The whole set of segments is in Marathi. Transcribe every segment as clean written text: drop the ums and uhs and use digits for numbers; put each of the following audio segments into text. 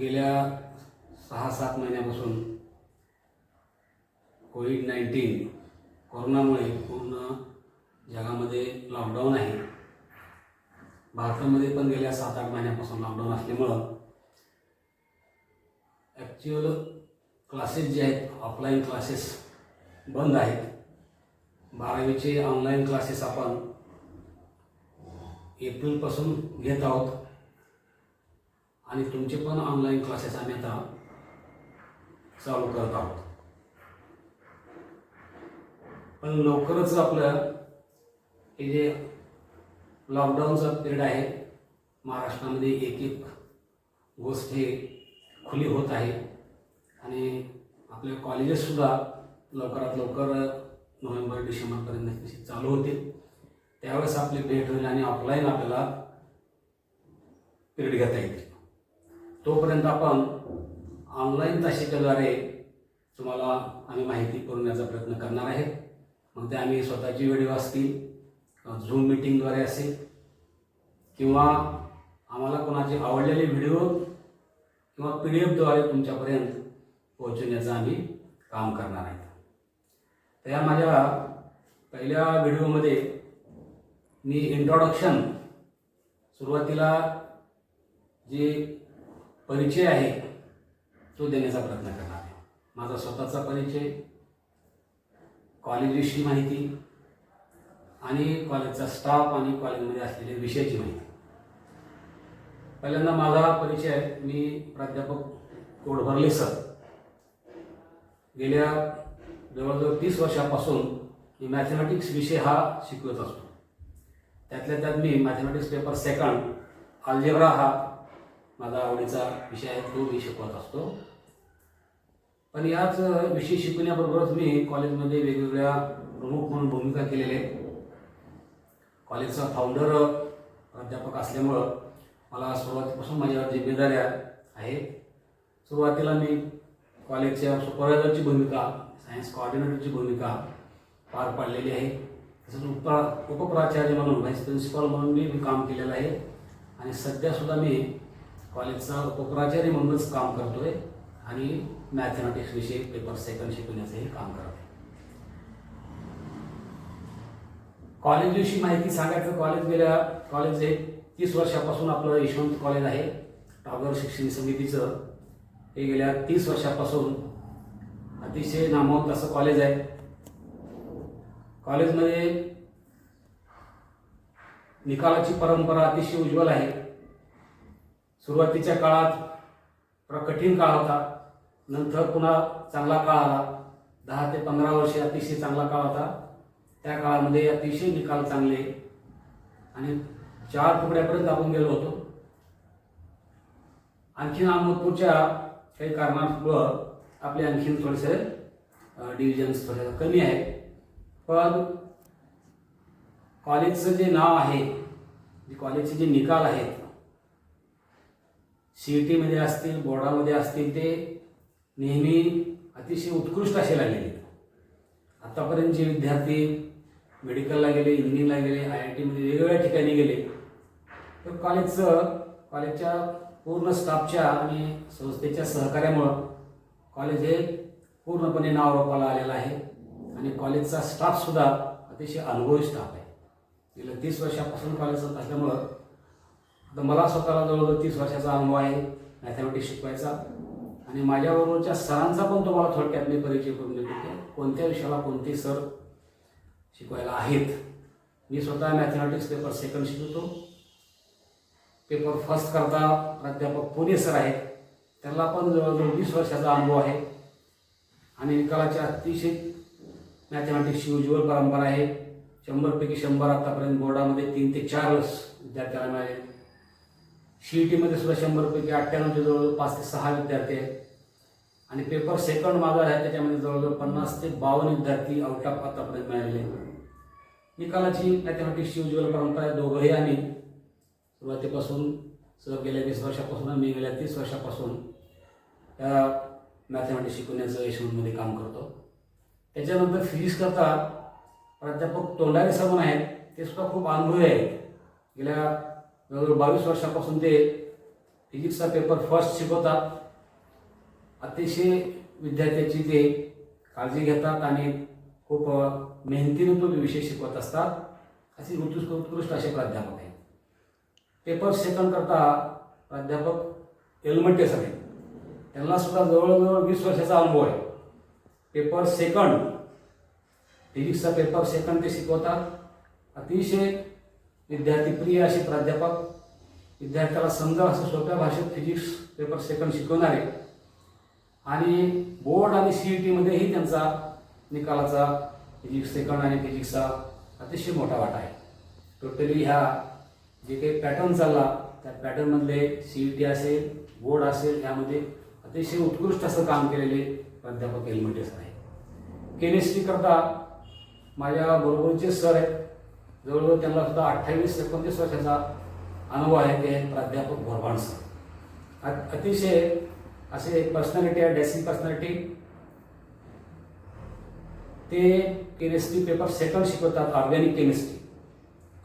गेल्या 6-7 महिन्यापासून कोविड-19 कोरोनामुळे पूर्ण जगामध्ये लॉकडाऊन आहे. भारतामध्ये पण गेल्या 7-8 महिन्यापासून लॉकडाऊन असल्यामुळं ॲक्च्युअल क्लासेस जे आहेत, ऑफलाईन क्लासेस बंद आहेत. 12वीचे ऑनलाईन क्लासेस आपण एप्रिलपासून घेत आहोत आणि तुमचे पण ऑनलाईन क्लासेस आम्ही आता चालू करत आहोत. पण लवकरच आपलं हे जे लॉकडाऊनचा पिरियड आहे, महाराष्ट्रामध्ये एक एक गोष्ट हे खुली होत आहे आणि आपले कॉलेजेससुद्धा लवकरात लवकर नोव्हेंबर-डिसेंबरपर्यंत चालू होतील. त्यावेळेस आपली भेट होईल आणि ऑफलाईन आपल्याला पिरियड घेता येईल. तोपर्यंत आपण ऑनलाईन तासिकेद्वारे तुम्हाला आम्ही माहिती पुरवण्याचा प्रयत्न करणार आहे. मग ते आम्ही स्वतःची व्हिडिओ असतील, झूम मीटिंगद्वारे असेल किंवा आम्हाला कोणाचे आवडलेले व्हिडिओ किंवा PDF द्वारे तुमच्यापर्यंत पोहोचवण्याचं आम्ही काम करणार आहे. तर या माझ्या पहिल्या व्हिडिओमध्ये मी इंट्रोडक्शन, सुरुवातीला जे परिचय आहे तो देण्याचा प्रयत्न करणार आहे. माझा स्वतःचा परिचय, कॉलेजविषयी माहिती आणि कॉलेजचा स्टाफ आणि कॉलेजमध्ये असलेल्या विषयाची माहिती. पहिल्यांदा माझा परिचय, मी प्राध्यापक कोडभरले सर. गेल्या जवळजवळ 30 वर्षापासून मी मॅथमॅटिक्स विषय हा शिकवत असतो. त्यातल्या त्यात मी मॅथमॅटिक्स पेपर सेकंड, अल्जेब्रा हा माझा आवडीचा विषय आहे, तो मी शिकवत असतो. पण याच विषय शिकवण्याबरोबरच मी कॉलेजमध्ये वेगवेगळ्या प्रमुख म्हणून भूमिका केलेल्या आहेत. कॉलेजचा फाउंडर प्राध्यापक असल्यामुळं मला सुरुवातीपासून माझ्यावर जिम्मेदाऱ्या आहेत. सुरुवातीला मी कॉलेजच्या सुपरवायझरची भूमिका, सायन्स कोऑर्डिनेटरची भूमिका पार पाडलेली आहे. तसंच उपप्राचार्य म्हणून, व्हाईस प्रिन्सिपल म्हणून मी काम केलेलं आहे आणि सध्यासुद्धा मी कॉलेजचा उपप्राचार्य म्हणूनच काम करतो आहे आणि मॅथमॅटिक्स विषयी पेपर सेकंड शिकवण्याचंही काम करतो आहे. कॉलेजविषयी माहिती सांगायचं, कॉलेज हे 30 वर्षापासून आपलं यशवंत कॉलेज आहे. टागोर शिक्षण समितीचं हे गेल्या 30 वर्षापासून अतिशय नामवंत असं कॉलेज आहे. कॉलेजमध्ये निकालाची परंपरा अतिशय उज्ज्वल आहे. सुरुवातीच्या काळात कठीण काळ होता, नंतर पुन्हा चांगला काळ आला. 10 ते 15 वर्षे अतिशय चांगला काळ होता. त्या काळामध्ये अतिशय निकाल चांगले आणि 4 तुकड्यापर्यंत आपण गेलो होतो. आणखीन अहमदपूरच्या काही कारणामुळं आपले आणखीन थोडेसे डिव्हिजन्स थोडे कमी आहे. पण कॉलेजचं जे नाव आहे, कॉलेजचे जे निकाल आहेत, CET मध्ये असतील, बोर्डामध्ये असतील, ते नेहमी अतिशय उत्कृष्ट असे लागलेले. आतापर्यंत जे विद्यार्थी मेडिकलला गेले, इंजिनिअरिंगला गेले, IIT मध्ये वेगवेगळ्या ठिकाणी गेले, तर कॉलेजच्या पूर्ण स्टाफच्या आणि संस्थेच्या सहकार्यामुळं कॉलेज हे पूर्णपणे नावारूपाला आलेलं आहे आणि कॉलेजचा स्टाफसुद्धा अतिशय अनुभवी स्टाफ आहे. गेल्या 30 वर्षापासून कॉलेजात असल्यामुळं आता मला स्वतःला जवळजवळ 30 वर्षाचा अनुभव आहे मॅथमॅटिक्स शिकवायचा आणि माझ्याबरोबरच्या सरांचा पण तुम्हाला थोडक्यात मी परिचय करून देतो की कोणत्या विषयाला कोणते सर शिकवायला आहेत. मी स्वतः मॅथमॅटिक्स पेपर सेकंड शिकवतो. पेपर फर्स्ट करता प्राध्यापक पुणे सर आहेत, त्यांना पण जवळजवळ 20 वर्षाचा अनुभव आहे आणि निकालाची अतिशय मॅथमॅटिक्सची उज्ज्वल परंपरा आहे. 100 पैकी 100 आतापर्यंत बोर्डामध्ये 3 ते 4 विद्यार्थ्यांना मिळाले. CET मध्ये सुद्धा 100 पैकी 98 जवळ 5 ते 6 विद्यार्थी आहेत आणि पेपर सेकंड माझा आहे, त्याच्यामध्ये जवळजवळ 50 ते 52 विद्यार्थी आउट ऑफ आतापर्यंत मिळालेले. निकालाची मॅथमॅटिक्सची उज्ज्वल परंपरा आहे. दोघंही आम्ही सुरुवातीपासून गेल्या 20 वर्षापासून, मी गेल्या 30 वर्षापासून या मॅथमॅटिक्स शिकवण्याचं यशवंतमध्ये काम करतो. त्याच्यानंतर फिजिक्स करता प्राध्यापक तोंडारे सर म्हणून आहेत, ते सुद्धा खूप अनुभवी आहेत. गेल्या जवळजवळ 22 वर्षापासून ते फिजिक्सचा पेपर फर्स्ट शिकवतात. अतिशय विद्यार्थ्याची ते काळजी घेतात आणि खूप मेहनतीने तो विषय शिकवत असतात. असे उत्कृष्ट असे प्राध्यापक आहेत. पेपर सेकंड करता प्राध्यापक एलमट्टे सर आहेत. त्यांना सुद्धा जवळजवळ 20 वर्षाचा अनुभव आहे. पेपर सेकंड फिजिक्सचा पेपर सेकंड ते शिकवतात. अतिशय विद्यार्थीप्रिय असे प्राध्यापक, विद्यार्थ्याला समजा असं सोप्या भाषेत फिजिक्स पेपर सेकंड शिकवणारे आणि बोर्ड आणि CET-मध्येही त्यांचा निकालाचा फिजिक्स सेकंड आणि फिजिक्सचा अतिशय मोठा वाटा आहे. टोटली ह्या जे काही पॅटर्न चालला त्या पॅटर्नमधले CET असेल, बोर्ड असेल, यामध्ये अतिशय उत्कृष्ट असं काम केलेले प्राध्यापक एलमट्टे सर आहेत. केमिस्ट्री करता माझ्या बरोबरचे सर आहेत. जवळजवळ त्यांना सुद्धा 28-29 वर्षाचा अनुभव आहे. ते आहेत प्राध्यापक भोरभाण सर. अतिशय असे पर्सनॅलिटी आहे, डॅसिंग पर्सनॅलिटी. ते केमिस्ट्री पेपर सेकंड शिकवतात. Organic chemistry.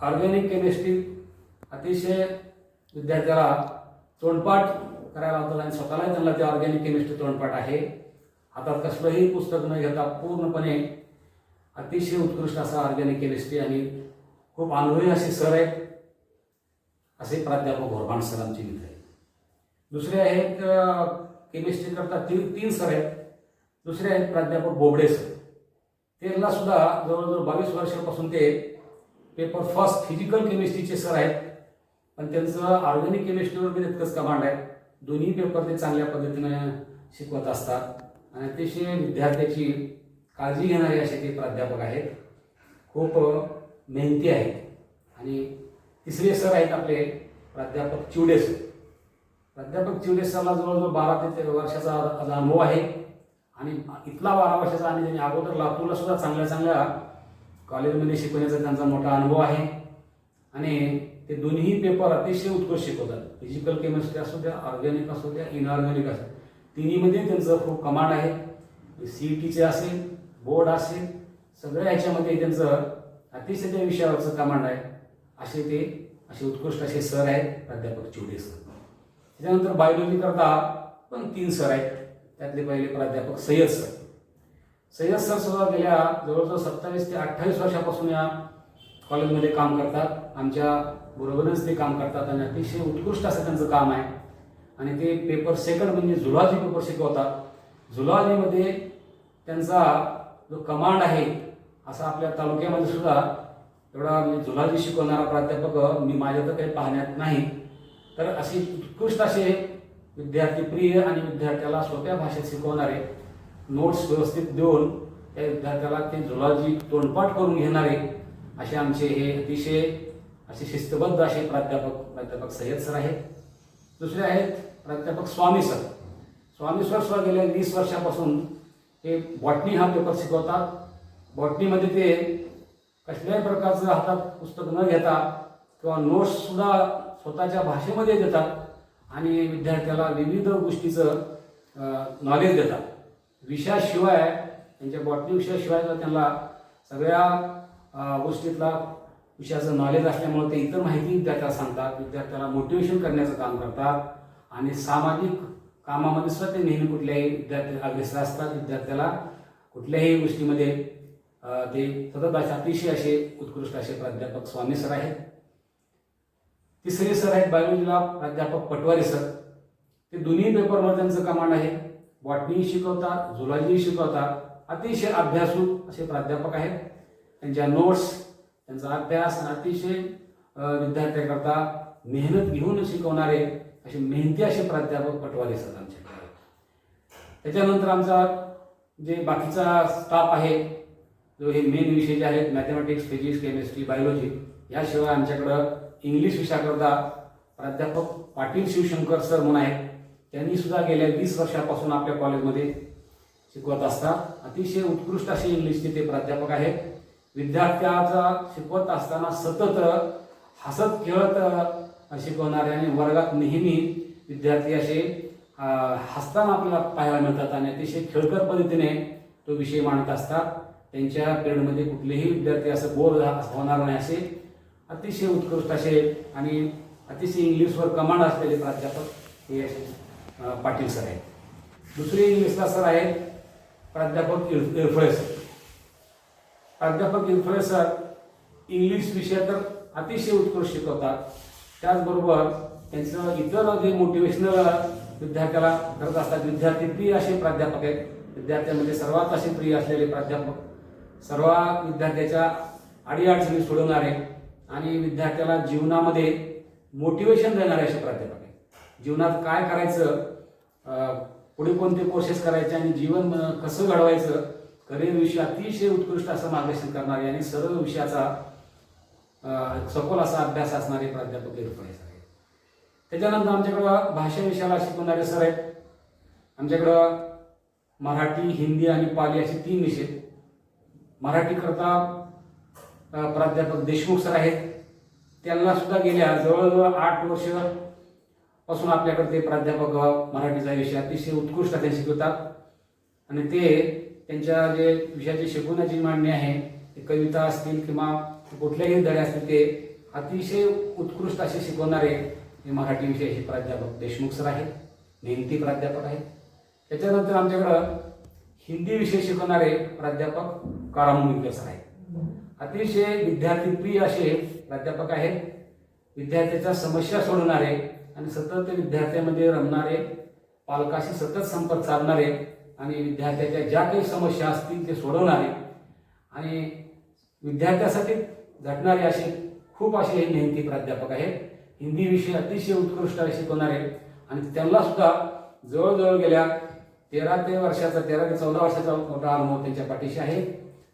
ऑर्गॅनिक केमिस्ट्री अतिशय विद्यार्थ्याला तोंडपाठ करायला लावतात आणि स्वतःलाही त्यांना ते ऑर्गॅनिक केमिस्ट्री तोंडपाठ आहे. हातात कसलंही पुस्तक न घेता पूर्णपणे अतिशय उत्कृष्ट असा ऑर्गॅनिक केमिस्ट्री आणि खूप अनुभवी असे सर आहेत. असे प्राध्यापक भोरभाण सर आमचे मित्र आहेत. दुसरे आहेत केमिस्ट्री करता तीन सर आहेत. दुसरे आहेत प्राध्यापक बोबडे सर. त्यांना सुद्धा जवळजवळ 22 वर्षापासून ते पेपर फर्स्ट फिजिकल केमिस्ट्रीचे सर आहेत. पण त्यांचं ऑर्गॅनिक केमिस्ट्रीवर पण इतकंच कमांड आहे. दोन्ही पेपर ते चांगल्या पद्धतीने शिकवत असतात आणि अतिशय विद्यार्थ्याची काळजी घेणारे असे ते प्राध्यापक आहेत. खूप मेहनती आहेत. आणि तिसरे सर आहेत आपले प्राध्यापक चिवडे सर. प्राध्यापक चिवडे सरला जवळजवळ 12 ते 13 वर्षाचा अनुभव आहे आणि इथला 12 वर्षाचा आणि त्यांनी अगोदर लातूरला सुद्धा चांगल्या कॉलेजमध्ये शिकवण्याचा त्यांचा मोठा अनुभव आहे. आणि ते दोन्ही पेपर अतिशय उत्कृष्ट शिकवतात. फिजिकल केमिस्ट्री असू द्या, ऑर्गॅनिक असू द्या, इनऑर्गॅनिक असू, तिन्हीमध्ये त्यांचं खूप कमांड आहे. CET-चे असेल, बोर्ड असेल, सगळ्या ह्याच्यामध्ये त्यांचं अतिशय त्या विषयावरचं कमांड आहे. असे उत्कृष्ट असे सर आहेत प्राध्यापक चिवडे सर. त्याच्यानंतर बायोलॉजी करता पण 3 सर आहेत. त्यातले पहिले प्राध्यापक सय्यद सर. सय्यद सर सुद्धा गेल्या जवळजवळ 27 ते 28 वर्षापासून या कॉलेजमध्ये काम करतात. आमच्या बरोबरच ते काम करतात आणि अतिशय उत्कृष्ट असं त्यांचं काम आहे. आणि ते पेपर सेकंड म्हणजे झुलॉजी पेपर शिकवतात. झुलॉजीमध्ये त्यांचा जो कमांड आहे असा आपल्या तालुक्यामध्ये सुद्धा एवढा झुलॉजी शिकवणारा प्राध्यापक मी माझ्या तर काही पाहण्यात नाही. तर अशी उत्कृष्ट असे विद्यार्थीप्रिय आणि विद्यार्थ्याला सोप्या भाषेत शिकवणारे, नोट्स व्यवस्थित देऊन त्या विद्यार्थ्याला ते झुलॉजी तोंडपाठ करून घेणारे असे आमचे हे अतिशय असे शिस्तबद्ध असे प्राध्यापक सय्यद सर आहेत. दुसरे आहेत प्राध्यापक स्वामी सर. स्वामी सर सुद्धा गेल्या 20 वर्षापासून ते बॉटनी हा पेपर शिकवतात. बॉटनीमध्ये ते कसल्याही प्रकारचं हातात पुस्तक न घेता किंवा नोट्स सुद्धा स्वतःच्या भाषेमध्ये देतात आणि विद्यार्थ्याला विविध गोष्टीचं नॉलेज देतात. विषयाशिवाय त्यांच्या बॉटनी विषयाशिवाय त्यांना सगळ्या गोष्टीतला विषयाचं नॉलेज असल्यामुळे ते इतर माहिती विद्यार्थ्याला सांगतात. विद्यार्थ्याला मोटिवेशन करण्याचं काम करतात आणि सामाजिक कामामध्ये सुद्धा ते नेहमी कुठल्याही विद्यार्थी अग्रेसर असतात. विद्यार्थ्याला कुठल्याही गोष्टीमध्ये ते सतत अतिशय असे उत्कृष्ट असे प्राध्यापक स्वामी सर आहेत. तिसरे सर आहेत बायोलॉजीला प्राध्यापक पटवारी सर. ते दोन्ही पेपरमध्ये त्यांचं कमांड आहे. बॉटनी शिकवतात, झुलॉजी शिकवतात. अतिशय अभ्यासू असे प्राध्यापक आहेत. त्यांच्या नोट्स, त्यांचा अभ्यास आणि अतिशय विद्यार्थ्याकरता मेहनत घेऊन शिकवणारे असे मेहनती असे प्राध्यापक पटवारी सर आमच्याकडे आहेत. त्याच्यानंतर आमचा जे बाकीचा स्टाफ आहे जो हे मेन विषय जे आहेत मॅथमॅटिक्स, फिजिक्स, केमिस्ट्री, बायोलॉजी, याशिवाय आमच्याकडं इंग्लिश विषयाकरता प्राध्यापक पाटील शिवशंकर सर म्हणून आहेत. त्यांनी सुद्धा गेल्या 20 वर्षापासून आपल्या कॉलेजमध्ये शिकवत असतात. अतिशय उत्कृष्ट असे इंग्लिशचे ते प्राध्यापक आहेत. विद्यार्थ्याचा शिकवत असताना सतत हसत खेळत शिकवणारे आणि वर्गात नेहमी विद्यार्थी असे हसताना आपल्याला पाहायला मिळतात आणि अतिशय खेळकर पद्धतीने तो विषय मांडत असतात. त्यांच्या पिरियडमध्ये कुठलेही विद्यार्थी असं बोर होणार नाही असे अतिशय उत्कृष्ट असे आणि अतिशय इंग्लिशवर कमांड असलेले प्राध्यापक हे पाटील सर आहेत. दुसरे इंग्लिशला सर आहेत प्राध्यापक इरफळे सर. प्राध्यापक इरफळे सर इंग्लिश विषय तर अतिशय उत्कृष्ट शिकवतात. त्याचबरोबर त्यांचं इतर जे मोटिवेशनल विद्यार्थ्याला करत असतात, विद्यार्थी प्रिय असे प्राध्यापक आहेत. विद्यार्थ्यांमध्ये सर्वात असे प्रिय असलेले प्राध्यापक, सर्व विद्यार्थ्याच्या अडीअडचणी सोडवणारे आणि विद्यार्थ्याला जीवनामध्ये मोटिवेशन देणारे असे प्राध्यापक आहेत. जीवनात काय करायचं, पुढे कोणते कोर्सेस करायचे आणि जीवन कसं घडवायचं, करिअर विषयी अतिशय उत्कृष्ट असं मार्गदर्शन करणारे आणि सर्व विषयाचा सखोल असा अभ्यास असणारे प्राध्यापक इरफळे सर आहेत. त्याच्यानंतर आमच्याकडं भाषा विषयाला शिकवणारे सर आहेत. आमच्याकडं मराठी, हिंदी आणि पाली असे 3 विषय. मराठी करता प्राध्यापक देशमुख सर आहेत. त्यांना सुद्धा गेल्या जवळजवळ 8 वर्ष पासून आपल्याकडे ते प्राध्यापक मराठीचा विषय अतिशय उत्कृष्ट ते शिकवतात आणि ते त्यांच्या जे विषयाची शिकवण्याची मांडणी आहे, ते कविता असतील किंवा कुठल्याही धडे असतील, ते अतिशय उत्कृष्ट असे शिकवणारे हे मराठी विषयाचे प्राध्यापक देशमुख सर आहेत, मेहनती प्राध्यापक आहेत. त्याच्यानंतर आमच्याकडं हिंदी विषय शिकवणारे प्राध्यापक कारामुंडकर सर आहेत. अतिशय विद्यार्थी प्रिय असे प्राध्यापक आहेत. विद्यार्थ्याच्या समस्या सोडवणारे आणि सतत विद्यार्थ्यांमध्ये रमणारे, पालकाशी सतत संपर्क साधणारे आणि विद्यार्थ्याच्या ज्या काही समस्या असतील ते सोडवणारे आणि विद्यार्थ्यासाठी झटणारे असे खूप असे मेहनती प्राध्यापक आहेत. हिंदी विषय अतिशय उत्कृष्ट शिकवणारे आणि त्यांना सुद्धा जवळजवळ गेल्या 13 ते 14 वर्षाचा मोठा अनुभव त्यांच्या पाठीशी आहे.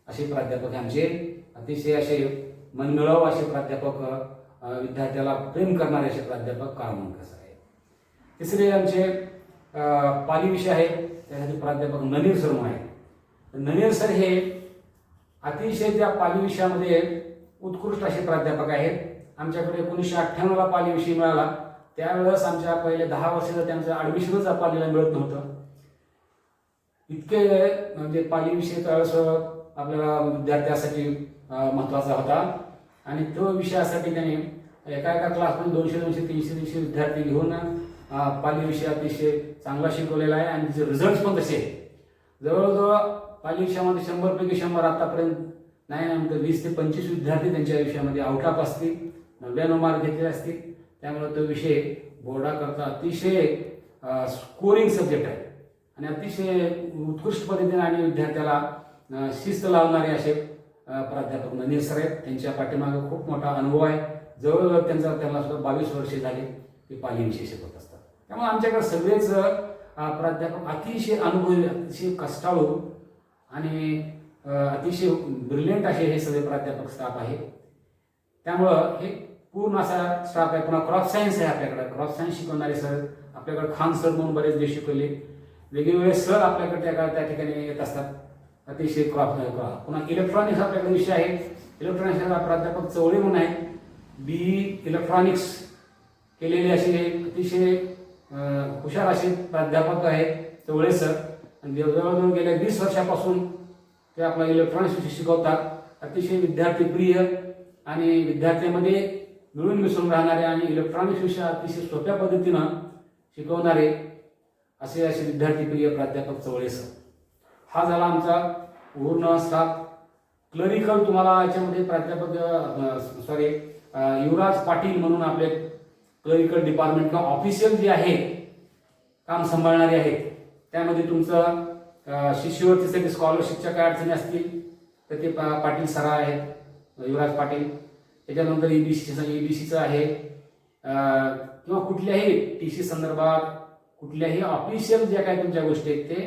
असे प्राध्यापक आमचे अतिशय असे मनमिळावू असे प्राध्यापक, विद्यार्थ्याला प्रेम करणारे असे प्राध्यापक कारामुंडकर सर आहेत. तिसरे आमचे पाली विषय आहे, त्यासाठी प्राध्यापक ननीर सर म्हणून आहेत. ननीर सर हे अतिशय त्या पाली विषयामध्ये उत्कृष्ट असे प्राध्यापक आहेत. आमच्याकडे 1998ला पाली विषय मिळाला. त्यावेळेस आमच्या पहिले 10 वर्षाचं त्यांचं ॲडमिशनच पालीला मिळत नव्हतं. इतके म्हणजे पाली विषय त्यावेळेस आपल्याला विद्यार्थ्यासाठी महत्त्वाचा होता आणि तो विषयासाठी त्यांनी एका क्लासमध्ये 200-300 विद्यार्थी घेऊन पाली विषय अतिशय चांगला शिकवलेला आहे आणि तिचे रिझल्ट पण तसे जवळजवळ पाली विषयामध्ये 100 पैकी 100 आतापर्यंत नाही नंतर 20 ते 25 विद्यार्थी त्यांच्या विषयामध्ये आउट ऑफ असतील, 99 मार्क घेतले असतील. त्यामुळे तो विषय बोर्डाकरता अतिशय स्कोरिंग सब्जेक्ट आहे आणि अतिशय उत्कृष्ट पद्धतीने आणि विद्यार्थ्याला शिस्त लावणारे असे प्राध्यापक ननीर सर आहेत. त्यांच्या पाठीमागे खूप मोठा अनुभव आहे. जवळजवळ त्यांना सुद्धा 22 वर्षे झाले ते पाली विषय शिकवत असतात. त्यामुळे आमच्याकडे सगळेच प्राध्यापक अतिशय अनुभवी, अतिशय कष्टाळू आणि अतिशय ब्रिलियंट असे हे सगळे प्राध्यापक स्टाफ आहे. त्यामुळं हे पूर्ण असा स्टाफ आहे. पुन्हा क्रॉप सायन्स आहे आपल्याकडे. क्रॉप सायन्स शिकवणारे सर आपल्याकडे खान सर म्हणून बरेच दिवस शिकवले. वेगवेगळे सर आपल्याकडे त्या ठिकाणी येत असतात. अतिशय क्रॉप. पुन्हा इलेक्ट्रॉनिक्स आपल्याकडे विषय आहे. इलेक्ट्रॉनिक्सला प्राध्यापक चवळे म्हणून आहेत. BE इलेक्ट्रॉनिक्स केलेले असे अतिशय हुशार असे प्राध्यापक आहेत चवळे सर आणि जवळजवळ गेल्या 20 वर्षापासून ते आपला इलेक्ट्रॉनिक्स विषय शिकवतात. अतिशय विद्यार्थी प्रिय आणि विद्यार्थ्यांमध्ये मिळून मिसळून राहणारे आणि इलेक्ट्रॉनिक्स विषय अतिशय सोप्या पद्धतीनं शिकवणारे असे विद्यार्थी प्रिय प्राध्यापक चवळे सर. हा झाला आमचा पूर्ण स्टाफ. क्लरिकल तुम्हाला याच्यामध्ये प्राध्यापक युवराज पाटील म्हणून आपले क्लरिकल डिपार्टमेंट किंवा ऑफिशियल जे आहे काम सांभाळणारे आहेत, त्यामध्ये तुमचं शिष्यवृत्तीसाठी स्कॉलरशिपच्या काय अडचणी असतील तर ते पाटील सर आहेत, युवराज पाटील. त्याच्यानंतर EBCचं आहे किंवा कुठल्याही TC संदर्भात कुठल्याही ऑफिशियल ज्या काही तुमच्या गोष्टी आहेत ते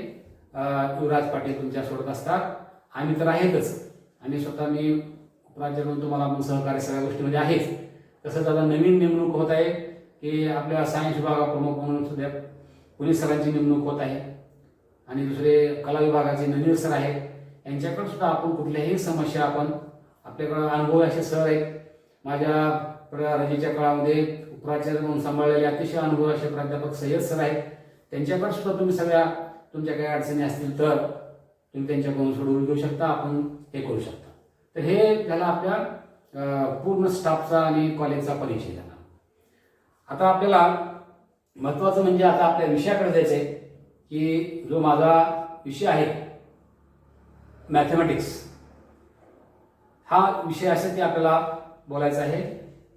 युवराज पाटील तुमच्या सोडत असतात. आम्ही तर आहेतच आणि स्वतः मी उपराज्य म्हणून तुम्हाला सहकार्य सगळ्या गोष्टीमध्ये आहेच. तसंच आता नवीन नेमणूक होत आहे की आपल्या सायन्स विभागाप्रमुख म्हणून सुद्धा पुलिस सरांची नेमणूक होत आहे आणि दुसरे कला विभागाचे ननीर सर आहेत. यांच्याकडे सुद्धा आपण कुठल्याही समस्या आपण आपल्याकडं अनुभव असे सर आहेत. माझ्या रजेच्या काळामध्ये उपराचार्य म्हणून सांभाळलेले अतिशय अनुभव असे प्राध्यापक सय्यद सर आहेत. त्यांच्याकडे सुद्धा तुम्ही सगळ्या तुमच्या काही अडचणी असतील तर तुम्ही त्यांच्याकडून सोडवून घेऊ शकता, आपण हे करू शकता. तर हे झालं आपल्या पूर्ण स्टाफचा आणि कॉलेजचा परिचय झाला. आता आपल्याला महत्त्वाचं म्हणजे आता आपल्या विषयाकडे जायचं आहे की जो माझा विषय आहे मॅथमॅटिक्स, हा विषय यासाठी आपल्याला बोलायचा आहे.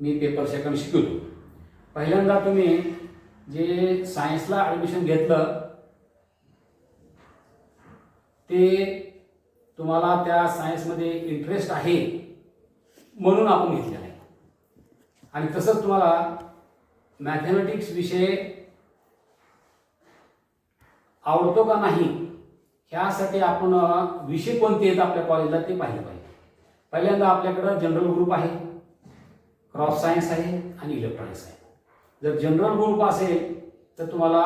मी पेपर सेकंड शिकवतो. पहिल्यांदा तुम्ही जे सायन्सला ॲडमिशन घेतलं ते तुम्हाला त्या सायन्समध्ये इंटरेस्ट आहे म्हणून आपण घेतलेलं आहे. आणि तसंच तुम्हाला मॅथमॅटिक्स विषय आवडतो का नाही ह्यासाठी आपण विषय कोणते आहेत आपल्या कॉलेजला ते पाहिलं पाहिजे. पहिल्यांदा आपल्याकडं जनरल ग्रुप आहे, क्रॉस सायन्स आहे आणि इलेक्ट्रॉनिक्स आहे. जर जनरल ग्रुप असेल तर तुम्हाला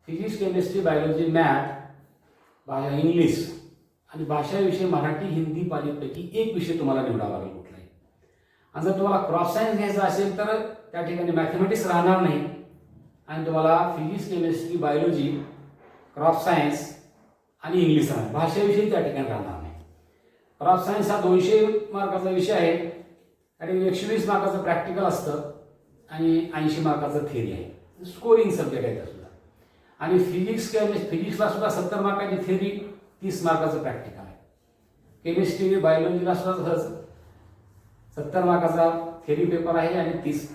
physics, chemistry, biology, math, English आणि भाषा विषय मराठी, हिंदी, पालीपैकी एक विषय तुम्हाला निवडावा लागेल कुठलाही. आणि जर तुम्हाला क्रॉस सायन्स घ्यायचं असेल तर त्या ठिकाणी मॅथमॅटिक्स राहणार नाही आणि तुम्हाला physics, chemistry, biology, cross science आणि इंग्लिश राहणार. भाषेविषयी त्या ठिकाणी राहणार नाही. क्रॉस सायन्स हा 200 मार्काचा विषय आहे आणि 120 मार्काचं प्रॅक्टिकल असतं आणि 80 मार्काचं थिअरी आहे. स्कोरिंग सब्जेक्ट आहे सुद्धा. आणि फिजिक्सला सुद्धा 70 मार्काची थिअरी, 30 मार्काचं प्रॅक्टिकल आहे. केमिस्ट्री, बायोलॉजीला सुद्धा 70 मार्काचा थिअरी पेपर आहे आणि 30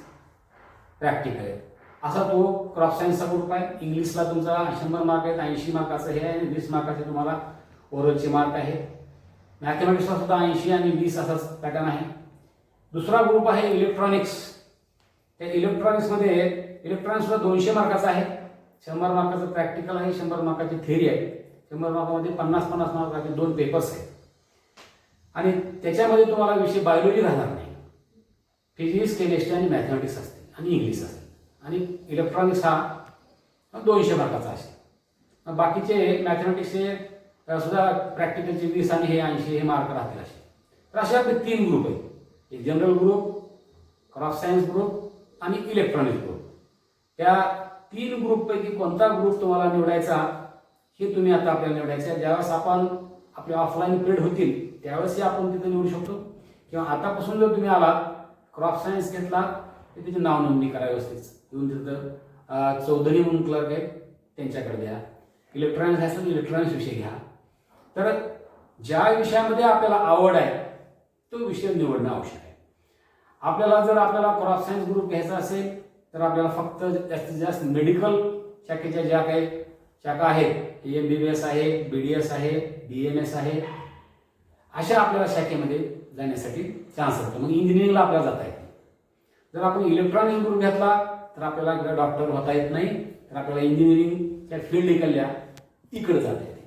प्रॅक्टिकल आहे. असा तो क्रॉस सायन्सचा ग्रुप आहे. इंग्लिशला तुमचा 100 मार्क आहेत, 80 मार्काचं हे आहे आणि 20 मार्काचे तुम्हाला ओरलचे मार्क आहे. मॅथमॅटिक्सला सुद्धा 80 आणि 20 असाच पॅटर्न आहे. दुसरा ग्रुप आहे इलेक्ट्रॉनिक्स. त्या इलेक्ट्रॉनिक्स सुद्धा 200 मार्काचा आहे. 100 मार्काचं प्रॅक्टिकल आहे, 100 मार्काची थिअरी आहे. 100 मार्कामध्ये 50-50 मार्काचे 2 पेपर्स आहेत. आणि त्याच्यामध्ये तुम्हाला विषय बायोलॉजी राहणार नाही. फिजिक्स, केमिस्ट्री आणि मॅथमॅटिक्स असते आणि इंग्लिश असते. आणि इलेक्ट्रॉनिक्स हा 200 मार्काचा असेल. बाकीचे मॅथमॅटिक्सचे सुद्धा प्रॅक्टिकलचे 20 आणि हे 80 हे मार्क राहतील असे. तर असे आपले 3 ग्रुप आहेत. एक general group, cross science group आणि इलेक्ट्रॉनिक ग्रुप. त्या 3 ग्रुपपैकी कोणता ग्रुप तुम्हाला निवडायचा हे तुम्ही आता आपल्याला निवडायचं. ज्यावेळेस आपण आपले ऑफलाईन पिरियड होतील त्यावेळेसही आपण तिथे निवडू शकतो किंवा आतापासून जर तुम्ही आला क्रॉस सायन्स घेतला तर त्याची नाव नोंदणी करा व्यवस्थित. येऊन तिथं चौधरी म्हणून क्लर्क आहेत त्यांच्याकडे द्या. इलेक्ट्रॉनिक्स असेल इलेक्ट्रॉनिक्स विषय घ्या. तर ज्या विषयामध्ये आपल्याला आवड आहे तो विषय निवडणं आवश्यक आहे. आपल्याला क्रॉस सायन्स ग्रुप घ्यायचा असेल तर आपल्याला फक्त जास्तीत जास्त मेडिकल शाखेच्या ज्या काही शाखा आहेत, MBBS आहे, BDS आहे, BMS आहे, अशा आपल्याला शाखेमध्ये जाण्यासाठी चान्स असतो. मग इंजिनिअरिंगला आपल्याला जाता येते. जर आपण इलेक्ट्रॉनिक्स ग्रुप घेतला तर आपल्याला डॉक्टर होता येत नाही, तर आपल्याला इंजिनिअरिंगच्या फील्ड इकडे जाता येते.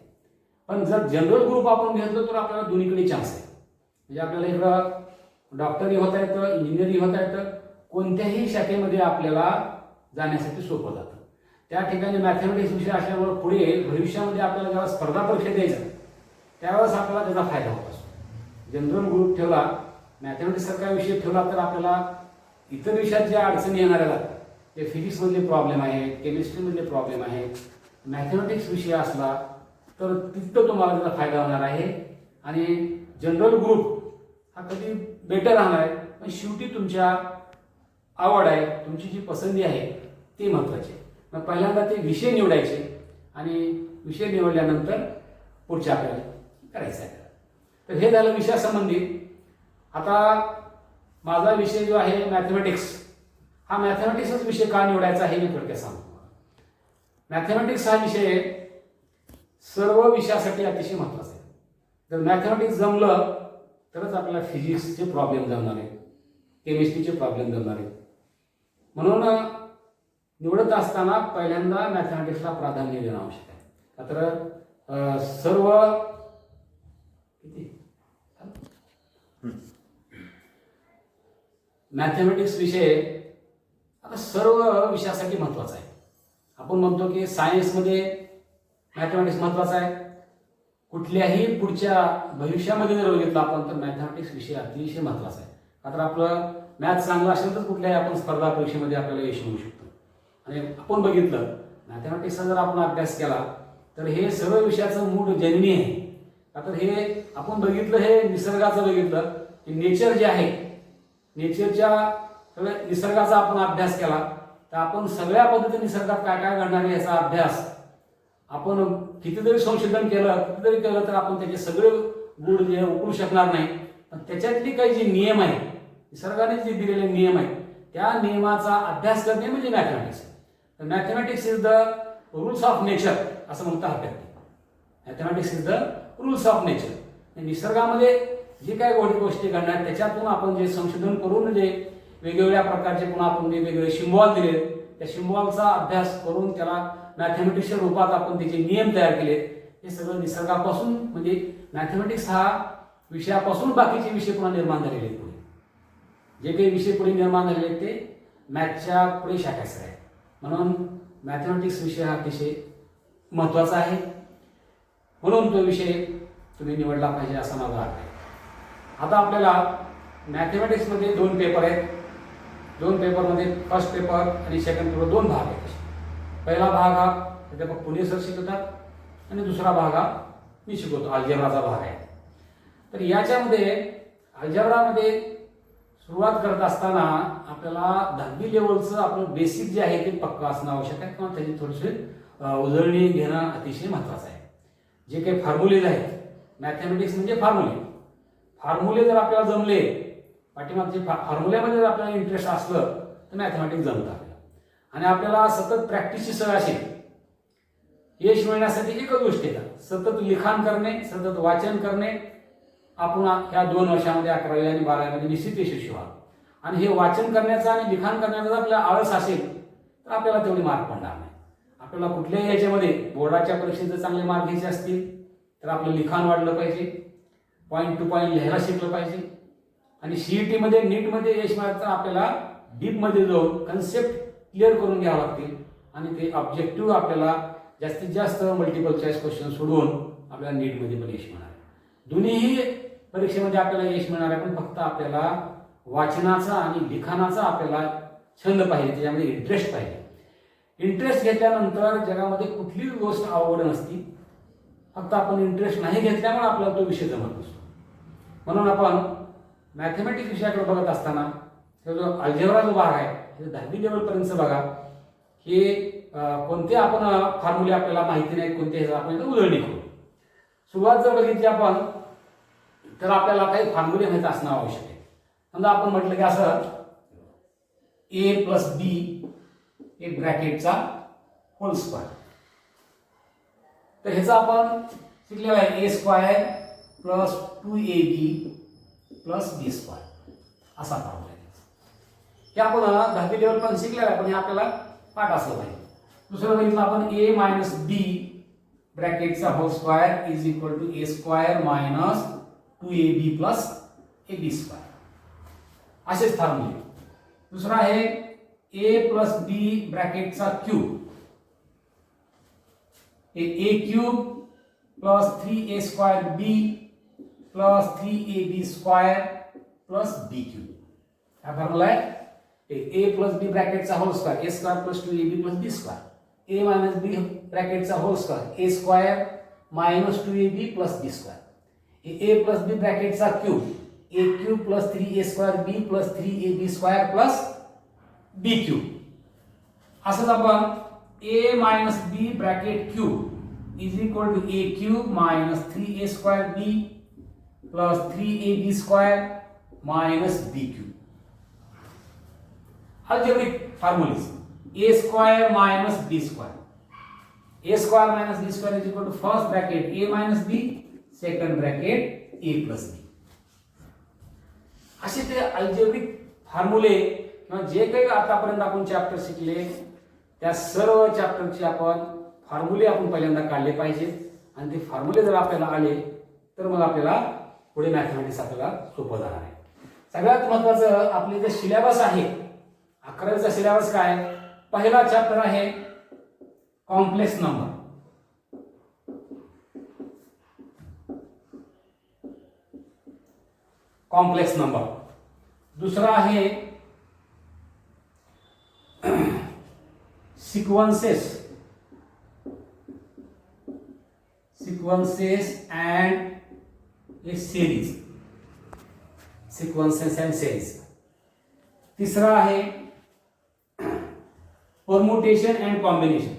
पण जर जनरल ग्रुप आपण घेतलो तर आपल्याला दोन्हीकडे चान्स आहे. म्हणजे आपल्याला इकडं डॉक्टरही होता येतं, इंजिनिअरिंग होता येतं, कोणत्याही शाखेमध्ये आपल्याला जाण्यासाठी सोपं जातं. त्या ठिकाणी मॅथमॅटिक्स विषय असल्यामुळे पुढे भविष्यामध्ये आपल्याला जेव्हा स्पर्धा परीक्षा द्यायच्या त्यावेळेस आपल्याला त्याचा फायदा होत असतो. जनरल ग्रुप ठेवला, मॅथमॅटिक्स सारखा विषय ठेवला तर आपल्याला इतर विषयात ज्या अडचणी येणार आहेत, ते फिजिक्समधले प्रॉब्लेम आहेत, केमिस्ट्रीमधले प्रॉब्लेम आहेत, मॅथमॅटिक्स विषय असला तर तिथं तुम्हाला त्याचा फायदा होणार आहे. आणि जनरल ग्रुप हा कधी बेटर राहणार आहे. पण शेवटी तुमच्या आवड आहे, तुमची जी पसंती आहे ते महत्त्वाचे. मग पहिल्यांदा ते विषय निवडायचे आणि विषय निवडल्यानंतर पुढच्या आपल्याला करायचं आहे. तर हे झालं विषयासंबंधित. आता माझा विषय जो आहे मॅथमॅटिक्स, हा मॅथमॅटिक्सच विषय का निवडायचा हे मी थोडक्यात सांगतो. मॅथमॅटिक्स हा विषय सर्व विषयासाठी अतिशय महत्त्वाचा आहे. जर मॅथमॅटिक्स जमलं तरच आपल्याला फिजिक्सचे प्रॉब्लेम जमणार आहेत, केमिस्ट्रीचे प्रॉब्लेम जमणार आहेत. म्हणून निवडत असताना पहिल्यांदा मॅथमॅटिक्सला प्राधान्य देणं आवश्यक आहे. तर सर्व मॅथमॅटिक्स विषय आता सर्व विषयासाठी महत्त्वाचा आहे. आपण म्हणतो की सायन्समध्ये मॅथमॅटिक्स महत्त्वाचा आहे. कुठल्याही पुढच्या भविष्यामध्ये जर बघितलं आपण तर मॅथमॅटिक्स विषय अतिशय महत्त्वाचा आहे. तर आपलं मॅथ चांगलं असेल तर कुठल्याही आपण स्पर्धा परीक्षेमध्ये आपल्याला यश मिळू शकतो. आणि आपण बघितलं मॅथमॅटिक्सचा जर आपण अभ्यास केला तर हे सर्व विषयाचं मूळ जननी आहे. आता हे आपण बघितलं, हे निसर्गाचं बघितलं, नेचर जे आहे, नेचरच्या निसर्गाचा आपण अभ्यास केला तर आपण सगळ्या पद्धती निसर्गात काय काय घडणार आहे याचा अभ्यास आपण कितीतरी संशोधन केलं कितीतरी केलं तर आपण त्याचे सगळे गुण जे उकळू शकणार नाही. पण त्याच्यातली काही जे नियम आहे निसर्गाने जे दिलेले नियम आहेत त्या नियमाचा अभ्यास करणे म्हणजे मॅथमॅटिक्स. तर mathematics is the rules of nature असं म्हणता हरकत नाही. Mathematics is the rules of nature. निसर्गामध्ये जे काही गोष्टी घडणार त्याच्यातून आपण जे संशोधन करून जे वेगवेगळ्या प्रकारचे पुन्हा आपण वेगवेगळे सिम्बॉल दिले त्या सिम्बॉलचा अभ्यास करून त्याला मॅथमॅटिक्सच्या रूपात आपण त्याचे नियम तयार केले. हे सगळं निसर्गापासून म्हणजे मॅथमॅटिक्स हा विषयापासून बाकीचे विषय पुन्हा निर्माण झालेले आहेत. पुढे जे काही विषय पुढे निर्माण झालेले आहेत ते मॅथच्या पुढे शाखाच आहे. म्हणून मॅथमॅटिक्स विषय हा अतिशय महत्त्वाचा आहे. म्हणून तो विषय तुम्ही निवडला पाहिजे असा माझा अर्थ आहे. आता आपल्याला मॅथमॅटिक्समध्ये 2 पेपर आहेत. 2 पेपरमध्ये फर्स्ट पेपर आणि सेकंड पेपर 2 भाग आहेत. पहिला भाग हा प्राध्यापक पुणे सर शिकवतात आणि दुसरा भाग हा मी शिकवतो, अल्जेब्राचा भाग आहे. तर याच्यामध्ये अल्जेब्रामध्ये सुरुवात करत असताना आपल्याला 10वी लेवलचं आपलं बेसिक जे आहे ते पक्का असणं आवश्यक आहे किंवा त्याची थोडीशी उजळणी घेणं अतिशय महत्त्वाचं आहे. जे काही फॉर्म्युलेज आहेत मॅथमॅटिक्स म्हणजे फॉर्म्युले जर आपल्याला जमले पाठीमागचे फॉर्म्युल्यामध्ये जर आपल्याला इंटरेस्ट असलं तर मॅथमॅटिक्स जमतं आपल्याला. आणि आपल्याला सतत प्रॅक्टिसची सवय असेल यश मिळण्यासाठी एकच गोष्ट आहे सतत लिखाण करणे, सतत वाचन करणे. आपण ह्या 2 वर्षामध्ये 11वी आणि 12वीमध्ये निश्चित यशस्वी व्हाल. आणि हे वाचन करण्याचा आणि लिखाण करण्याचा जर आपल्याला आळस असेल तर आपल्याला तेवढे मार्क पडणार नाही. आपल्याला कुठल्याही याच्यामध्ये बोर्डाच्या परीक्षेत जर चांगले मार्क घ्यायचे असतील तर आपलं लिखाण वाढलं पाहिजे, पॉईंट टू पॉईंट लिहायला शिकलं पाहिजे. आणि सीईटीमध्ये नीटमध्ये यश मिळालं तर आपल्याला डीपमध्ये जाऊन कन्सेप्ट क्लिअर करून घ्यावं लागतील आणि ते ऑब्जेक्टिव्ह आपल्याला जास्तीत जास्त मल्टिपल चॉईस क्वेश्चन सोडवून आपल्याला नीटमध्ये पण यश मिळणार. दोन्हीही परीक्षेमध्ये आपल्याला यश मिळणार आहे. पण फक्त आपल्याला वाचनाचा आणि लिखाणाचा आपल्याला छंद पाहिजे, त्याच्यामध्ये इंटरेस्ट पाहिजे. इंटरेस्ट घेतल्यानंतर जगामध्ये कुठलीच गोष्ट अवघड नसती. फक्त आपण इंटरेस्ट नाही घेतल्यामुळे आपल्याला तो विषय जमत नसतो. म्हणून आपण मॅथमॅटिक्स विषयाकडे बघत असताना जो अल्जेब्रा जो भाग आहे 10वी लेवलपर्यंत बघा की कोणते आपण फॉर्म्युले आपल्याला माहिती नाहीत, कोणते आपण उजळणी करू. सुरुवात जर बघितली आपण तर आपल्याला काही फॉर्म्युले माहीत असणं आवश्यक आहे. समजा आपण म्हटलं की असं a+b एक ब्रॅकेटचा होल स्क्वेअर. तर ह्याचा आपण शिकलेला आहे a² + 2ab + b² असा फॉर्म्युला आहे. हे आपण 10वी लेवल पण शिकलेलं आहे पण हे आपल्याला पाठ असलं पाहिजे. दुसरं बघितलं आपण a - b ब्रॅकेटचा whole square is equal to a² - 2ab + ab². असेच फॉर्म्युले. दुसरा आहे a + b ब्रॅकेटचा cube a³ + 3a²b + 3ab² + b³ हा फॉर्म्युला आहे. a + b ब्रॅकेटचा whole square a² + 2ab + b². a - b ब्रॅकेटचा whole square a² - 2ab + b². a + b ब्रॅकेटचा cube a³ + 3a²b + 3ab² + b³. असंच आपण a - b bracket cube is equal to a³ - 3a²b + 3ab² - b³. algebraic formulas a² - b². a² - b² is equal to first bracket a - b, second bracket a + b. असे ते अल्जेब्रिक फॉर्म्युले किंवा जे काही आतापर्यंत आपण चॅप्टर शिकले त्या सर्व चॅप्टरचे आपण फॉर्म्युले आपण पहिल्यांदा काढले पाहिजेत आणि ते फॉर्म्युले जर आपल्याला आले तर मग आपल्याला पुढे मॅथमॅटिक्स आपल्याला सोपं जाणार आहे. सगळ्यात महत्त्वाचं आपले जे सिलेबस आहे 11वीचा सिलेबस काय, पहिला चॅप्टर आहे कॉम्प्लेक्स नंबर. Complex number. दुसरा आहे sequences and A series. Sequences and series. तिसरा आहे permutation and combination.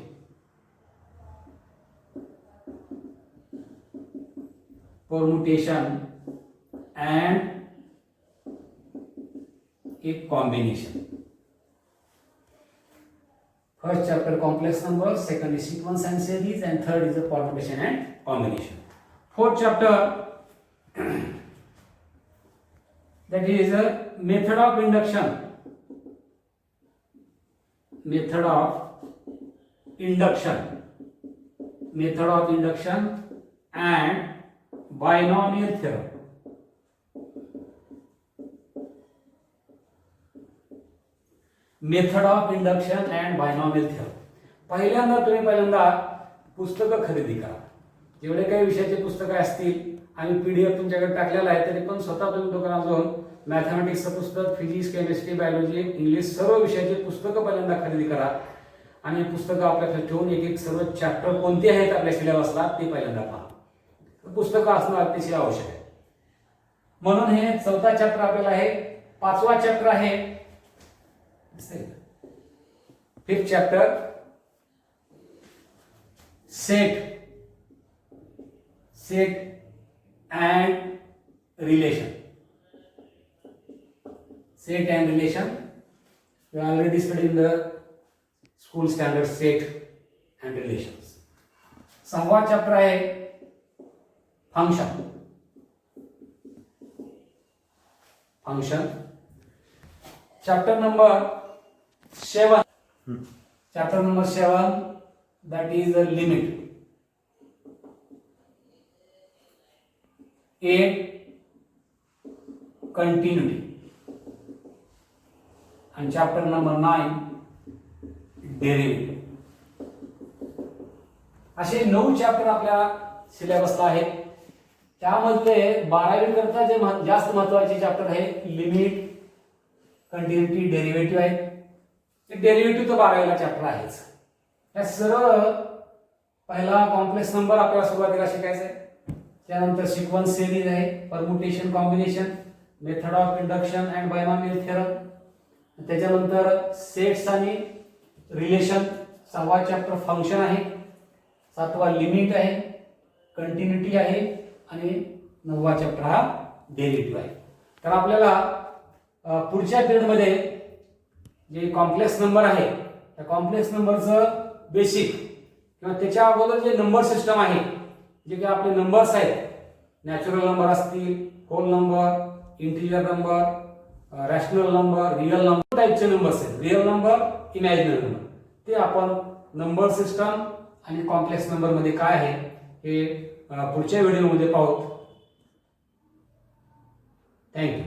Permutation and एक combination. First chapter complex numbers, second is sequence and series, and third is the permutation and combination. Fourth chapter, that is a method of induction. Method of induction. Method of induction and binomial theorem. Method of induction and binomial theorem. पहिल्यांदा पुस्तकं खरेदी करा. जेवढे काही विषयाचे पुस्तकं असतील, आम्ही PDF तुमच्याकडे टाकलेला आहे, तरी पण स्वतः तुम्ही दुकानात जाऊन मॅथमॅटिक्सचं पुस्तक, फिजिक्स, केमिस्ट्री, बायोलॉजी, इंग्लिश सर्व विषयाचे पुस्तकं पहिल्यांदा खरेदी करा आणि पुस्तकं आपल्याकडे ठेवून एक एक सर्व चॅप्टर कोणते आहेत आपल्या सिलेबसला ते पहिल्यांदा पहा. पुस्तकं असणं अतिशय आवश्यक आहे. म्हणून हे चौथा चॅप्टर आपल्याला आहे. पाचवा चॅप्टर आहे fifth chapter, set and relation. Set and relation. We already studied in the school standard set and relations. सहावा चॅप्टर आहे function. Chapter number 7. Chapter number 7, that is the limit. 8, continuity. And chapter number 9, derivative. असे 9 चॅप्टर आपल्या सिलेबसला आहेत. त्यामध्ये 12वी करता जे जास्त महत्त्वाचे चॅप्टर आहे लिमिट, कंटिन्युटी, डेरिव्हेटिव्ह आहेत. डेरिव्हेटिव्ह तर 12वीला चॅप्टर आहेच. या सर्व पहिला कॉम्प्लेक्स नंबर आपल्याला सुरुवातीला शिकायचा आहे. त्यानंतर सिक्वेन्स सिरीज आहे, permutation, combination, method of induction and binomial theorem. त्याच्यानंतर सेट्स आणि रिलेशन. 6वा चॅप्टर फंक्शन आहे. 7वा लिमिट आहे, कंटिन्युटी आहे आणि 9वा चॅप्टर हा डेरिव्हेटिव्ह आहे. तर आपल्याला पुढच्या पिरियडमध्ये जे कॉम्प्लेक्स नंबर आहे त्या कॉम्प्लेक्स नंबरचं बेसिक किंवा त्याच्या अगोदर जे नंबर सिस्टम आहे, जे काही आपले नंबर्स आहेत, नॅचरल नंबर असतील, whole number, integer number, rational number, real number, टाईपचे नंबर्स आहेत. रिअल नंबर, इमॅजिनरी नंबर, ते आपण नंबर सिस्टम आणि कॉम्प्लेक्स नंबर मध्ये काय आहे हे पुढच्या व्हिडिओमध्ये पाहू. थँक्यू.